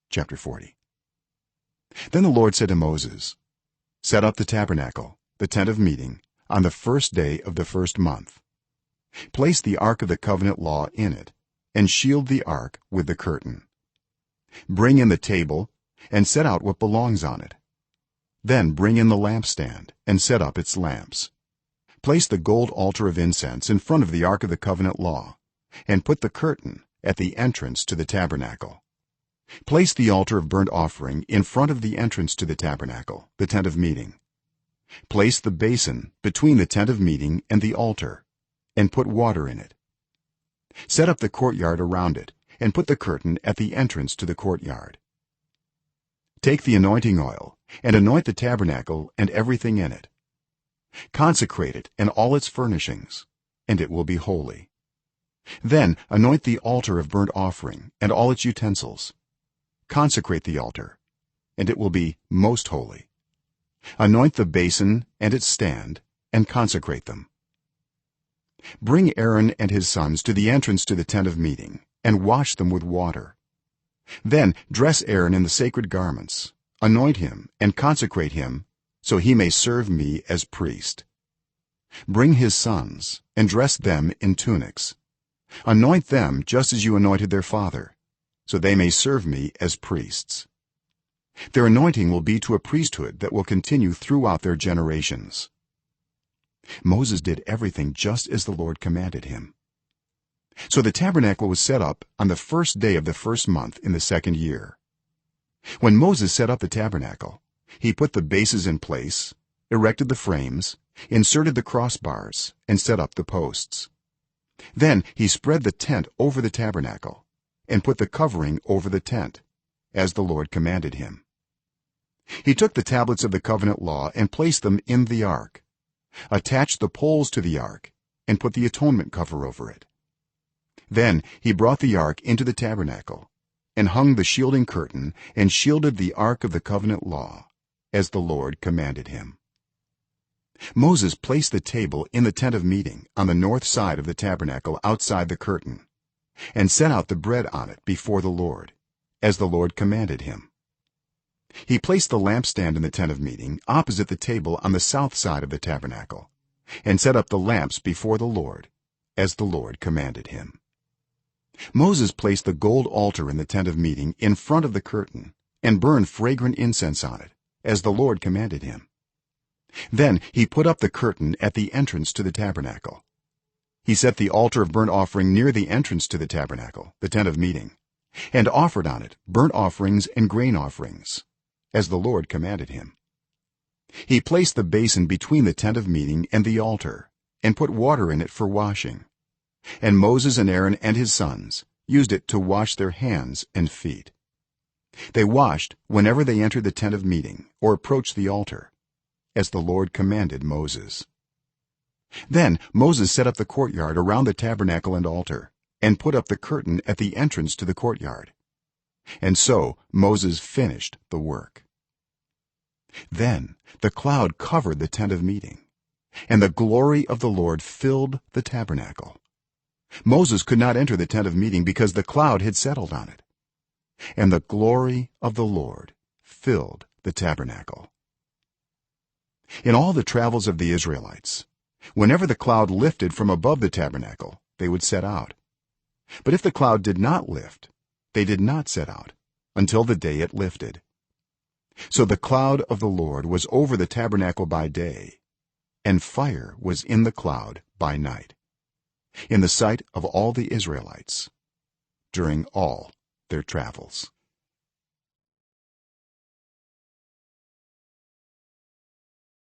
chapter 40. Then the Lord said to Moses, set up the tabernacle, the tent of meeting, on the first day of the first month. Place the ark of the covenant law in it, and shield the ark with the curtain. Bring in the table and set out what belongs on it. Then bring in the lampstand and set up its lamps. Place the gold altar of incense in front of the ark of the covenant law, and put the curtain at the entrance to the tabernacle. Place the altar of burnt offering in front of the entrance to the tabernacle, the tent of meeting. Place the basin between the tent of meeting and the altar, and put water in it. Set up the courtyard around it, and put the curtain at the entrance to the courtyard. Take the anointing oil and anoint the tabernacle and everything in it. Consecrate it and all its furnishings, and it will be holy. Then anoint the altar of burnt offering and all its utensils. Consecrate the altar, and it will be most holy. Anoint the basin and its stand, and consecrate them. Bring Aaron and his sons to the entrance to the tent of meeting, and wash them with water. Then dress Aaron in the sacred garments, anoint him and consecrate him, so he may serve me as priest. Bring his sons and dress them in tunics. Anoint them just as you anointed their father, so they may serve me as priests. Their anointing will be to a priesthood that will continue throughout their generations. Moses did everything just as the Lord commanded him. So the tabernacle was set up on the first day of the first month in the second year. When Moses set up the tabernacle, he put the bases in place, erected the frames, inserted the crossbars, and set up the posts. Then he spread the tent over the tabernacle and put the covering over the tent, as the Lord commanded him. He took the tablets of the covenant law and placed them in the ark, attached the poles to the ark, and put the atonement cover over it. Then he brought the ark into the tabernacle and hung the shielding curtain and shielded the ark of the covenant law, as the Lord commanded him. Moses placed the table in the tent of meeting on the north side of the tabernacle outside the curtain, and set out the bread on it before the Lord, as the Lord commanded him. He placed the lampstand in the tent of meeting opposite the table on the south side of the tabernacle, and set up the lamps before the Lord, as the Lord commanded him. Moses placed the gold altar in the tent of meeting in front of the curtain, and burned fragrant incense on it, as the Lord commanded him. Then he put up the curtain at the entrance to the tabernacle. He set the altar of burnt offering near the entrance to the tabernacle, the tent of meeting, and offered on it burnt offerings and grain offerings, as the Lord commanded him. He placed the basin between the tent of meeting and the altar, and put water in it for washing, and Moses and Aaron and his sons used it to wash their hands and feet. They washed whenever they entered the tent of meeting or approached the altar, as the Lord commanded Moses. Then Moses set up the courtyard around the tabernacle and altar, and put up the curtain at the entrance to the courtyard. And so Moses finished the work. Then the cloud covered the tent of meeting, and the glory of the Lord filled the tabernacle. Moses could not enter the tent of meeting because the cloud had settled on it, and the glory of the Lord filled the tabernacle. In all the travels of the Israelites, whenever the cloud lifted from above the tabernacle, they would set out. But if the cloud did not lift, they did not set out until the day it lifted. So the cloud of the Lord was over the tabernacle by day, and fire was in the cloud by night, in the sight of all the Israelites during all their travels.